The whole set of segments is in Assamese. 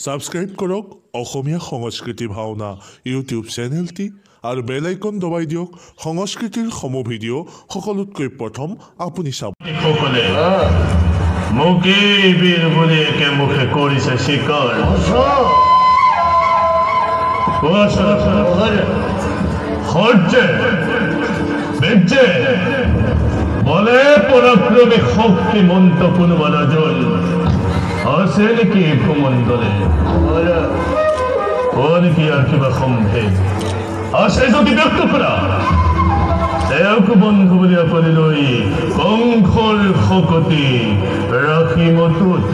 সাবস্ক্ৰাইব কৰক অসমীয়া সংস্কৃতি ভাওনা ইউটিউব চেনেলটি আৰু বেল আইকন দবাই দিয়ক সংস্কৃতিৰ সম ভিডিঅ' সকলোতকৈ প্ৰথম আপুনি চাব সকলে মুখে বীৰ বলে একে মুখে কৰিছে শিকার হচ্ছে বেঁচে বলে পরাক্রমে শক্তিমন্ত কোনোবা নজন আছে নেকি ভূমণ্ডলে নেকি আর কিবা সম্ভেদ আছে যদি ব্যক্ত করা তেওঁক বন্ধু বুলি আপনি লৈ কংসৰ শকতি ৰাখি মতুত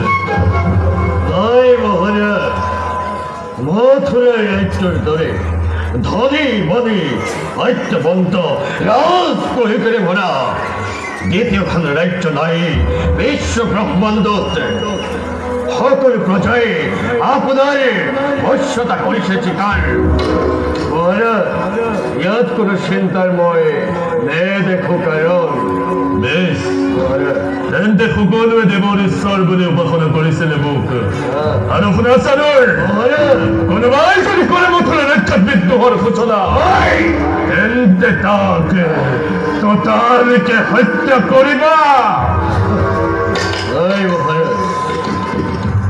মথুৰাৰ ৰাজ্যৰ দৰে ধনী বনি আত্মবন্ত ৰাজ কৰি ভৰা দ্বিতীয়খন ৰাজ্য নাই বিশ্ব ব্ৰহ্মাণ্ডত সকলো প্ৰজাই আপোনাৰ বশ্যতা কৰিছে চিকাৰ ইয়াত কোনো চিন্তাৰ মই নেদেখো কাৰণ বেশ তেন্তে সকলোৱে দেৱৰ ঈশ্বৰ বুলি উপাসনা কৰিছিলে মোক আৰু শুনাচাৰৰ কোনোবাই যদি কৰে মথুৰা ৰাজ্যত বিদ্ৰোহৰ সূচনা তেন্তে তাক ততালিকে হত্যা কৰিবা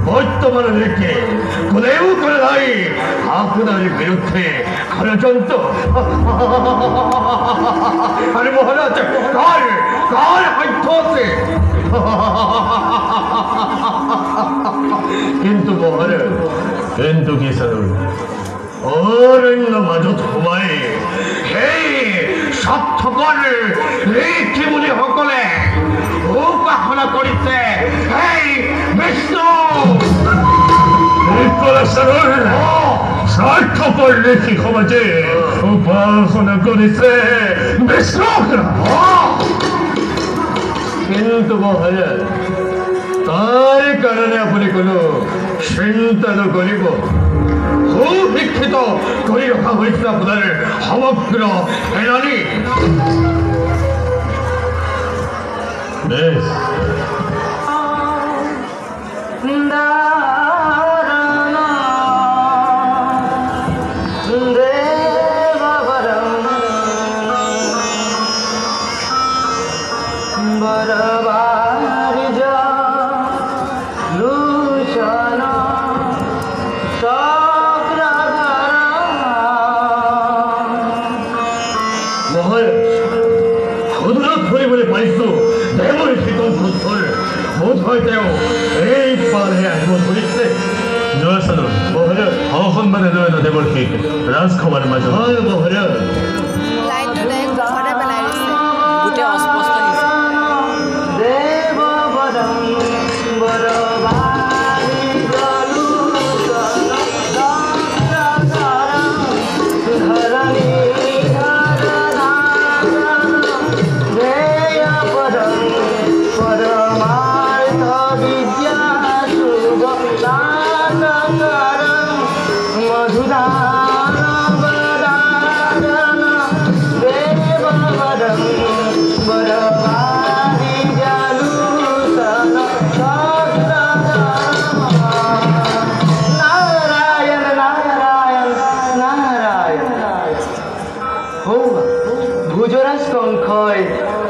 বর্তমানকে কোনেও করে নাই আপনার বিরুদ্ধে ষড়যন্ত্র আরে মহারাজ কার কার সাধ্য আছে কিন্তু মহারাজ কিন্তু কি সারুন অরণ্য মাজত সোমাই সেই স্বার্থপর ঋষিমুনি সকলে উপাসনা কৰিছে সেই বিষ্ণু স্বাৰ্থপৰ ঋষি সমাজে উপাসনা কৰিছে বিষ্ণুক কিন্তু মহাৰাজ তাৰ কাৰণে আপুনি কোনো চিন্তা নকৰিব সুশিক্ষিত কৰি ৰখা হৈছে আপোনাৰ সমগ্ৰ সেনানী বেশ ৰাজখবৰ মাজত লাইনটো ডাইৰেক্ট ঘৰতে পেলাই দিছে গোটেই অস্পষ্ট হৈছে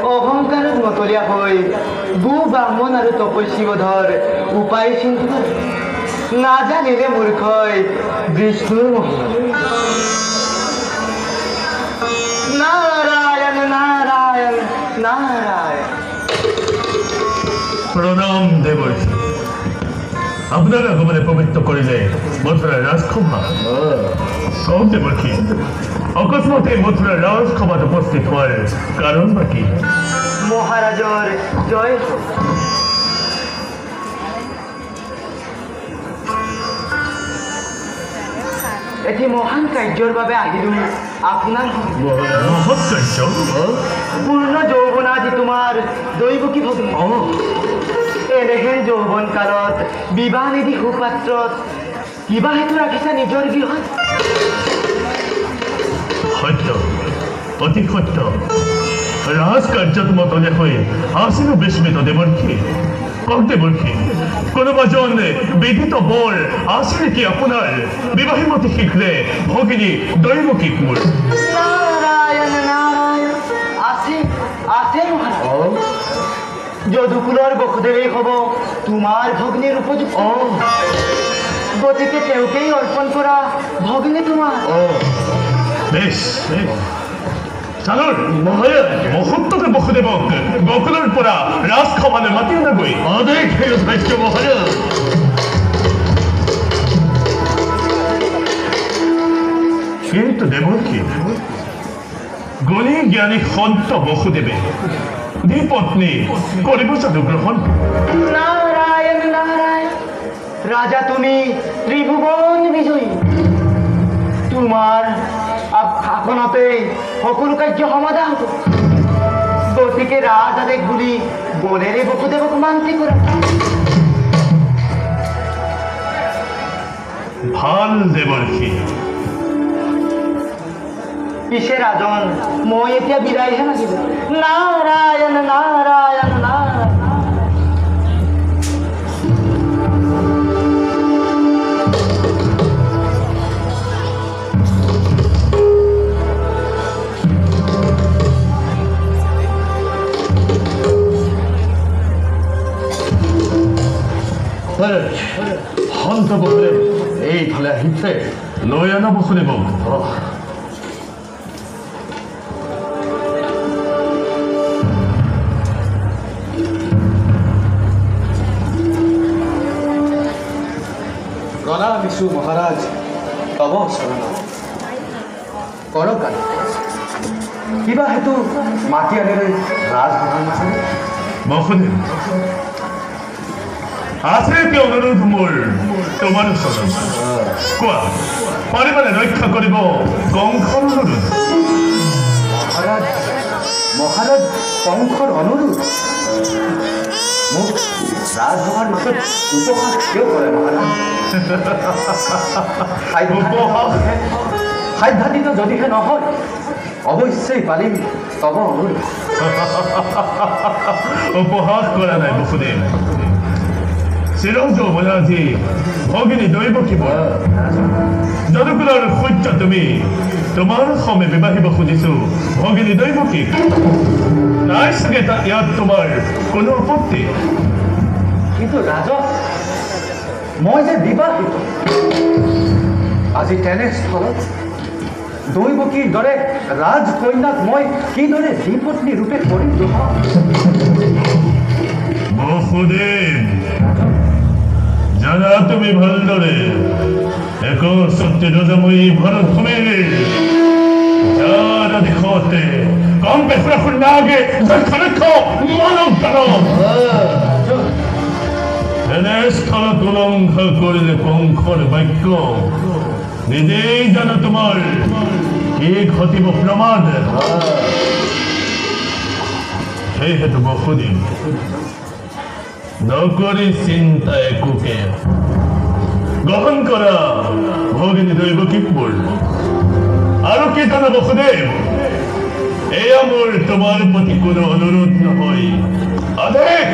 অহংকাৰত মতলীয়া হৈ গু ব্ৰাহ্মণ আৰু তপস্বীবধৰ উপায় চিন্তা নাজানিলে মূৰ্খই বিষ্ণুৰ নাৰায়ণ নাৰায়ণ নাৰায়ণ প্ৰণাম দেৱৰ্ষি আপোনাৰ আগমনে পবিত্ৰ কৰিলে মথুৰাৰ ৰাজসভা কওক দেৱৰ্ষি অকস্মাতে মথুরার রাজসভাত উপস্থিত হওয়ার কারণ বা কি মহারাজর জয় এটি মহান কার্যর বাবে আহিলো আপনার মহৎ কার্য পূর্ণ যৌবন আজি তোমার দৈবকী ভগ্নী এনেহেন যৌবন কালত বিবাহ নিধি সুপাত্ৰত কিবা হেতু ৰাখিছা নিজৰ গৃহত সত্য অতি সত্য ৰাজকাৰ্যত মতলীয়া হৈ আছিলো বিস্মিত দেৱৰ্ষি কওক দেৱৰ্ষি কোনোবাজন বিদিত বৰ আছে নেকি আপোনাৰ বিবাহীমতী শীঘ্ৰে ভগিনী দৈৱকী কোঁৱৰ নাৰায়ণ নাৰায়ণ আছে আছে মহাৰাজ যদুকুলৰ বসুদেৱেই হ'ব তোমাৰ ভগ্নীৰ উপযুক্ত গতিকে তেওঁকেই অৰ্পণ কৰা ভগ্নী তোমাৰ বেশ চালৰ মুহূৰ্ততে বসুদেৱক গকুলৰ পৰা ৰাজসভালৈ মাতি অনাগৈ যথেষ্ট মহাৰাজ কিন্তু দেৱকী গুণী জ্ঞানী সন্ত বসুদেৱে দ্বিপত্নী কৰিব জানো গ্ৰহণ নাৰায়ণ নাৰায়ণ ৰাজা তুমি ত্ৰিভুবন বিজয়ী তোমাৰ শাসনতে সকলো কাৰ্য সমাধা হ'ব গতিকে ৰাজ আদেশ বুলি বলেৰে বসুদেৱক মান্তি কৰা ভাল দেৱৰ্ষি পিছে ৰাজন মই এতিয়া বিদায়হে লাগিব নাৰায়ণ নাৰায়ণ নাৰায়ণ সন্ত বসুদেৱ এইফালে আহিছে লৈ আনা বসুদেৱক প্ৰণামিছো মহাৰাজ তব শৰণ কৰক কিবা হেতু মাতি আনিলে ৰাজভৱন আছে বসুদেৱ আছে কি অনুৰোধ মোৰ তোমাৰ ওচৰত কোৱা পাৰিবানে ৰক্ষা কৰিব কংসৰ অনুৰোধ মহাৰাজ মহাৰাজ কংসৰ অনুৰোধ মোক ৰাজসভাৰ মাজত উপহাস কিয় কৰে মহাৰাজ সাধ্যাতীত যদিহে নহয় অৱশ্যেই পাৰিম তব অনুৰোধ উপহাস কৰা নাই বসুদেৱ চিৰযৌৱনাধি ভগিনী দৈৱকী যদুকুলৰ সূৰ্য তুমি তোমাৰ সমে বিবাহিব খুজিছো ভগিনী দৈৱকীক নাই চাগে ইয়াত তোমাৰ কোনো আপত্তি কিন্তু ৰাজ মই যে বিবাহিত আজি তেনেস্থলত দৈৱকীৰ দৰে ৰাজকন্যাক মই কিদৰে দ্বিপত্নী ৰূপে কৰি বসুদেৱ জানা তুমি ভালদৰে এক সত্যজময়ী ভৰতভূমিৰ যাৰ দিশতে কম বেচৰা শুনাগে যক্ষলক্ষ মানৱ দানৱ এনে স্থলত উলংঘ কৰিলে কংসৰ বাক্য নিজেই জানো তোমাৰ কি ঘটিব প্ৰমাদ সেইহেতু বসুদেৱ নকৰি চিন্তা একোকে গ্ৰহণ কৰা ভগিনী দৈৱকী মোৰ আৰু কি জানো বসুদেৱ এয়া মোৰ তোমাৰ প্ৰতি কোনো অনুৰোধ নহয় আদেশ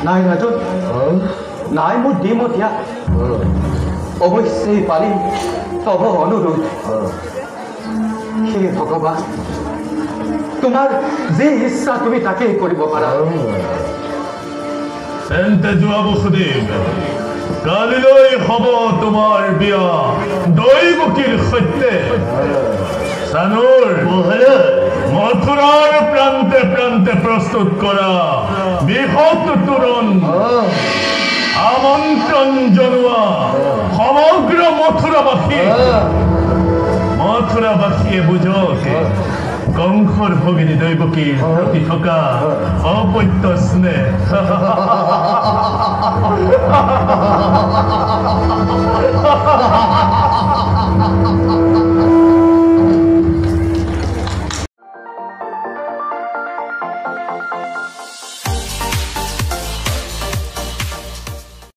নাই ৰাজন নাই মোৰ দ্বিমতীয়া অৱশ্যেই পাৰিম তব অনুৰোধ হে ভগৱান তোমাৰ যি ইচ্ছা তুমি তাকেই কৰিব পাৰা তেন্তে যোৱা বসুদেৱ কালিলৈ হ'ব তোমাৰ বিয়া দৈৱকীৰ সৈতে চানুৰ মথুৰাৰ প্ৰান্তে প্ৰান্তে প্ৰস্তুত কৰা বৃহৎ তোৰণ আমন্ত্ৰণ জনোৱা সমগ্ৰ মথুৰাবাসীয়ে বুঝক কংসৰ ভগিনী দৈৱকীৰ প্ৰতি থকা অপত্য স্নেহ